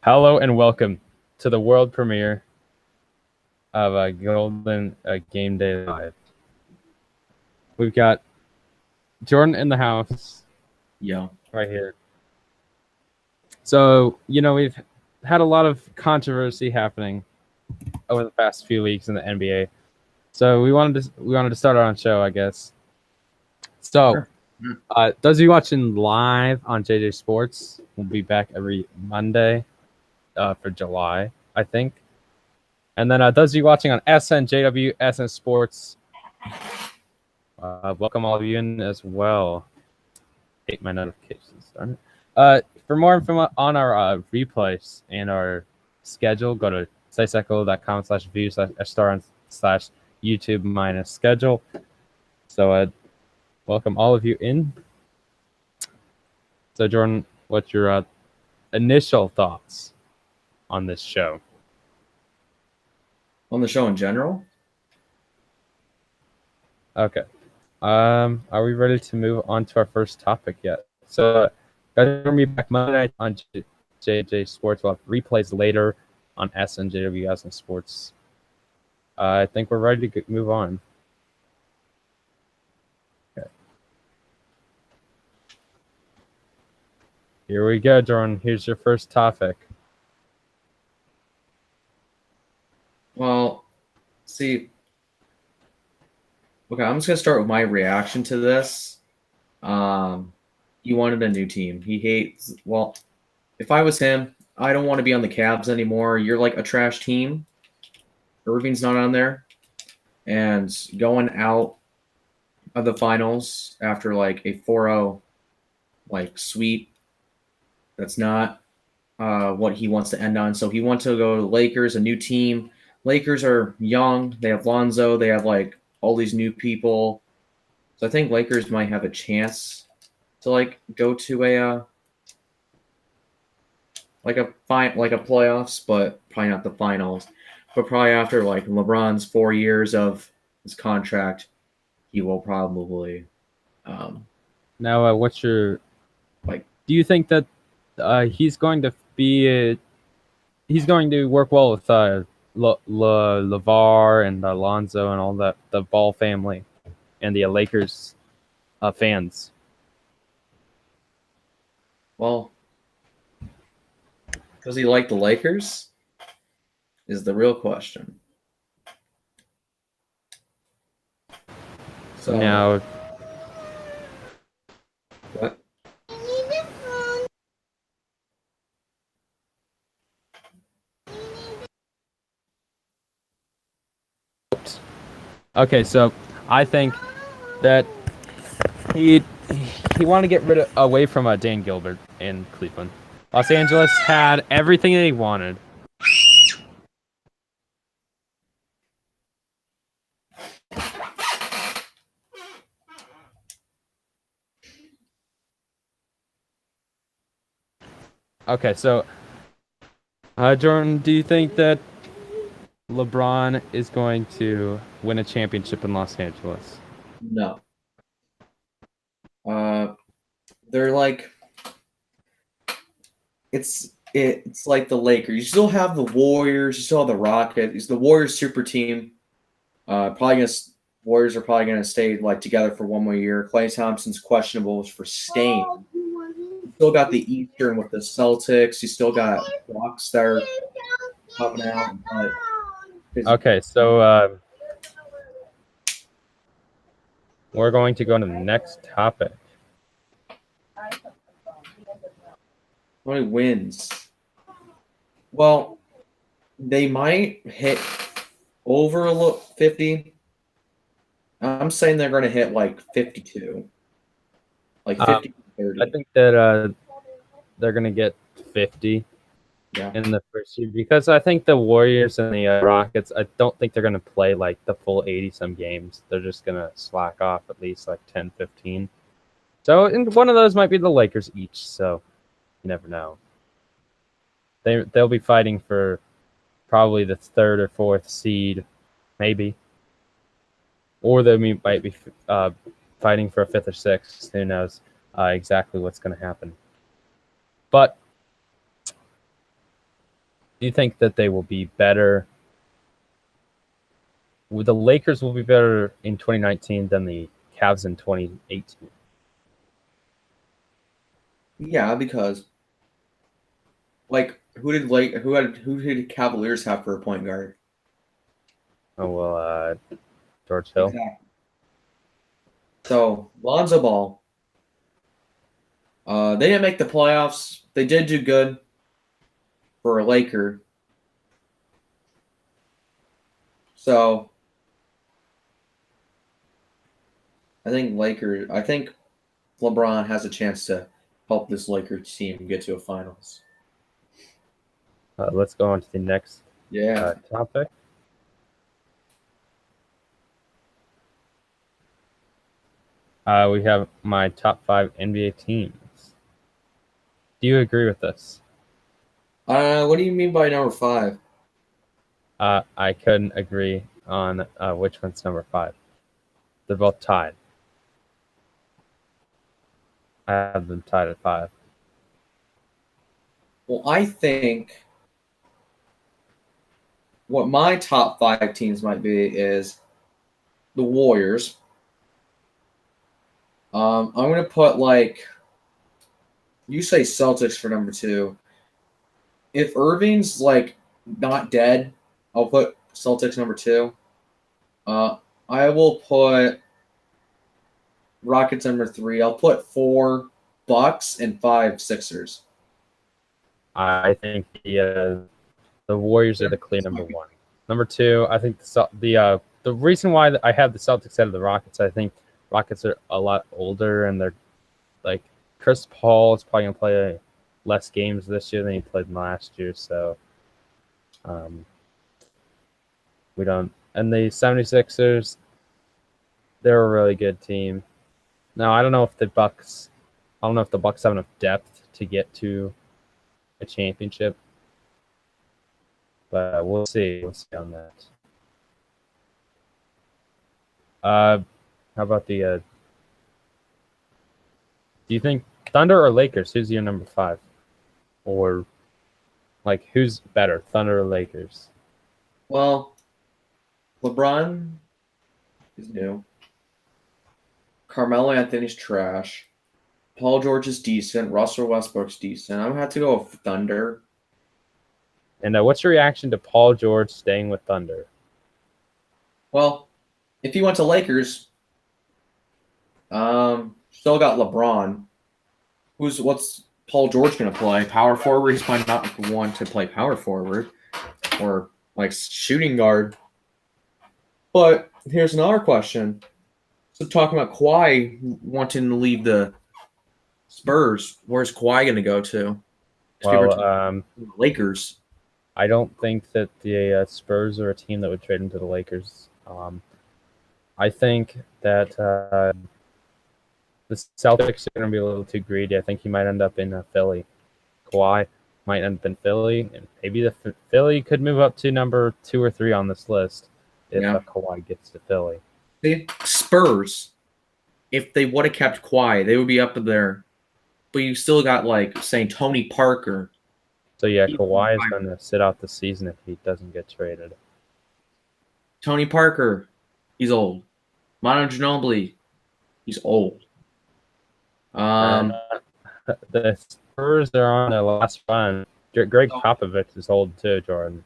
Hello and welcome to the world premiere of Golden Game Day Live. We've got Jordan in the house. Yeah. Right here. So, we've had a lot of controversy happening over the past few weeks in the NBA. So we wanted to start our own show, I guess. So, those of you watching live on JJ Sports, we'll be back every Monday for July, I think. And then those of you watching on SN, SN Sports, welcome all of you in as well. Hate my notifications, darn it. For more info on our replays and our schedule, go to sitecycle.com/view/star/YouTube-schedule. So welcome all of you in. So Jordan, what's your initial thoughts on this show? On the show in general? Okay. Are we ready to move on to our first topic yet? So, guys, we're going to be back Monday night on JJ Sports. We'll have replays later on SNJW, SN Sports. I think we're ready to move on. Okay. Here we go, Jordan. Here's your first topic. Well, see, okay, I'm just gonna start with my reaction to this. He wanted a new team. He hates. Well, if I was him, I don't want to be on the Cavs anymore. You're like a trash team. Irving's not on there, and going out of the finals after like a 4-0 like sweep. That's not what he wants to end on. So he wants to go to the Lakers, a new team. Lakers are young. They have Lonzo. They have like all these new people. So I think Lakers might have a chance to like go to a playoffs, but probably not the finals. But probably after like LeBron's 4 years of his contract, he will probably. Now, what's your like? Do you think that he's going to be? He's going to work well with LeVar and Alonzo and all that, the Ball family, and the Lakers fans? Well, does he like the Lakers? Is the real question. So now, what? Okay, so I think that he wanted to get away from Dan Gilbert in Cleveland. Los Angeles had everything they wanted. Okay, so Jordan, do you think that LeBron is going to win a championship in Los Angeles? No. They're like it's like the Lakers. You still have the Warriors. You still have the Rockets. The Warriors super team. Warriors are probably gonna stay like together for one more year. Klay Thompson's questionable for staying. You still got the Eastern with the Celtics. You still got Bucks that are coming out. Okay, so we're going to go to the next topic. How many wins? Well, they might hit over 50. I'm saying they're going to hit like 52. Like 50 30. I think that they're going to get 50 in the first year because I think the Warriors and the Rockets, I don't think they're going to play like the full 80-some games. They're just going to slack off at least like 10, 15. So one of those might be the Lakers each, so you never know. They'll be fighting for probably the 3rd or 4th seed, maybe. Or they might be fighting for a 5th or 6th. Who knows exactly what's going to happen. But Do you think that they will be better? The Lakers will be better in 2019 than the Cavs in 2018. Yeah, because like who did Cavaliers have for a point guard? Oh well, George Hill. Exactly. So Lonzo Ball. They didn't make the playoffs. They did do good for a Laker. So I think LeBron has a chance to help this Lakers team get to a finals. Let's go on to the next Yeah. topic. We have my top 5 NBA teams. Do you agree with this? What do you mean by number 5? I couldn't agree on which one's number 5. They're both tied. I have them tied at 5. Well, I think what my top 5 teams might be is the Warriors. I'm gonna put you say Celtics for number 2. If Irving's not dead, I'll put Celtics number 2. I will put Rockets number 3. I'll put 4 Bucks and 5 Sixers. I think the Warriors are the clear number 1. Number 2, I think the reason why I have the Celtics ahead of the Rockets, I think Rockets are a lot older and they're like Chris Paul is probably gonna play less games this year than he played last year, so we don't. And the 76ers, they're a really good team. Now I don't know if the Bucks have enough depth to get to a championship, but we'll see. We'll see on that. How about the? Do you think Thunder or Lakers? Who's your number 5? Or who's better, Thunder or Lakers? Well, LeBron is new. Carmelo Anthony's trash. Paul George is decent. Russell Westbrook's decent. I'm gonna have to go with Thunder. And what's your reaction to Paul George staying with Thunder? Well, if he went to Lakers, still got LeBron. What's Paul George gonna play? Power forward? He's probably not one to play power forward or shooting guard. But here's another question. So talking about Kawhi wanting to leave the Spurs, where's Kawhi going to go to? Well, Lakers. I don't think that the Spurs are a team that would trade him to the Lakers. I think that the Celtics are going to be a little too greedy. I think he might end up in Philly. Kawhi might end up in Philly, and maybe the Philly could move up to number 2 or 3 on this list if Kawhi gets to Philly. The Spurs, if they would have kept Kawhi, they would be up there. But you still got saying Tony Parker. So yeah, Kawhi is going to sit out the season if he doesn't get traded. Tony Parker, he's old. Manu Ginobili, he's old. The Spurs are on their last run. Greg Popovich is old too, Jordan.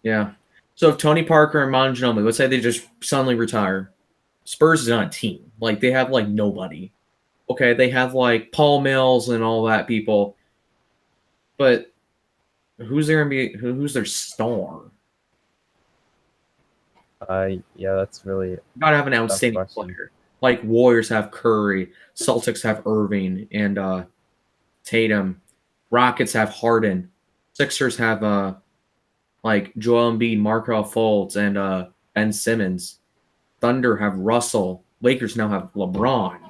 Yeah. So if Tony Parker and Manu Ginobili, let's say they just suddenly retire, Spurs is on a team. They have nobody. Okay, they have Paul Mills and all that people. But who's there gonna be? Who's their star? Yeah, that's really you gotta have an outstanding player. Warriors have Curry, Celtics have Irving and Tatum, Rockets have Harden, Sixers have Joel Embiid, Markelle Fultz, and Ben Simmons. Thunder have Russell. Lakers now have LeBron.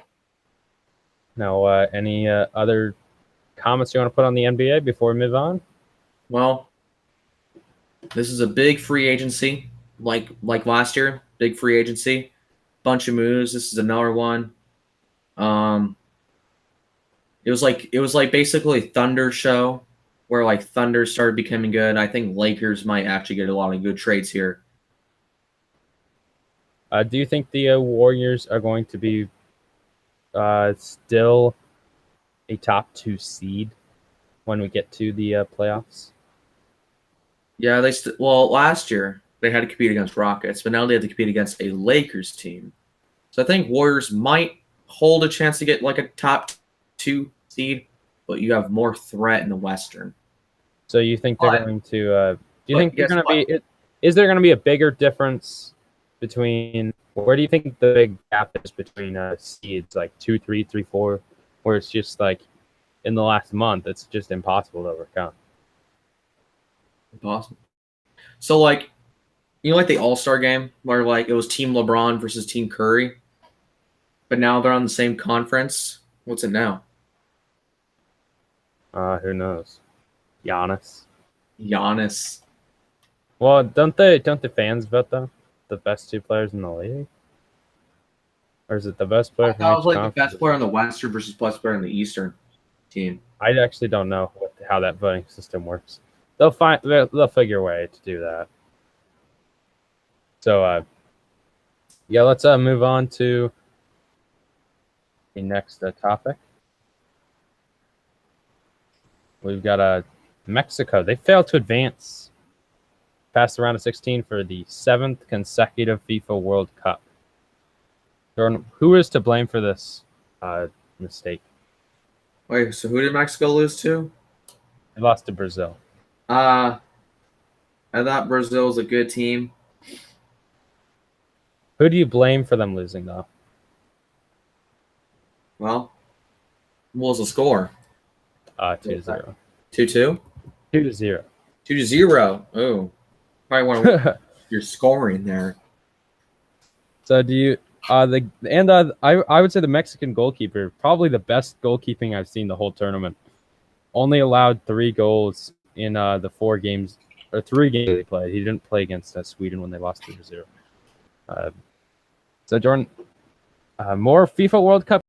Now, any other comments you want to put on the NBA before we move on? Well, this is a big free agency, like last year. Big free agency, bunch of moves. This is another one. It was like basically a Thunder show where like Thunder started becoming good. I think Lakers might actually get a lot of good trades here. Do you think the Warriors are going to be still a top 2 seed when we get to the playoffs? Yeah, well, last year they had to compete against Rockets, but now they have to compete against a Lakers team. So I think Warriors might hold a chance to get like a top 2 seed, but you have more threat in the Western. So you think they're going to? Do you think they're guess going to what? be? Is there going to be a bigger difference between? Where do you think the big gap is between seeds like 2, 3, 3, 4, where it's just like in the last month it's just impossible to overcome? Impossible. So like, you know, like the All-Star game where like it was Team LeBron versus Team Curry, but now they're on the same conference. What's it now? Who knows? Giannis. Giannis. Well, don't the fans vote though? The best 2 players in the league, or is it the best player I from thought it each was like conference? the best player on the Western versus best player on the Eastern team. I actually don't know how that voting system works. They'll figure a way to do that. So yeah, let's move on to the next topic. We've got Mexico. They failed to advance past the round of 16 for the 7th consecutive FIFA World Cup. Jordan, who is to blame for this mistake? Wait, so who did Mexico lose to? They lost to Brazil. I thought Brazil was a good team. Who do you blame for them losing, though? Well, what was the score? 2-0. 2-2? 2-0. 2-0. Oh, probably want to your scoring there. So do you? I would say the Mexican goalkeeper, probably the best goalkeeping I've seen the whole tournament. Only allowed 3 goals in the 4 games or 3 games they played. He didn't play against Sweden when they lost 2-0. So Jordan, more FIFA World Cup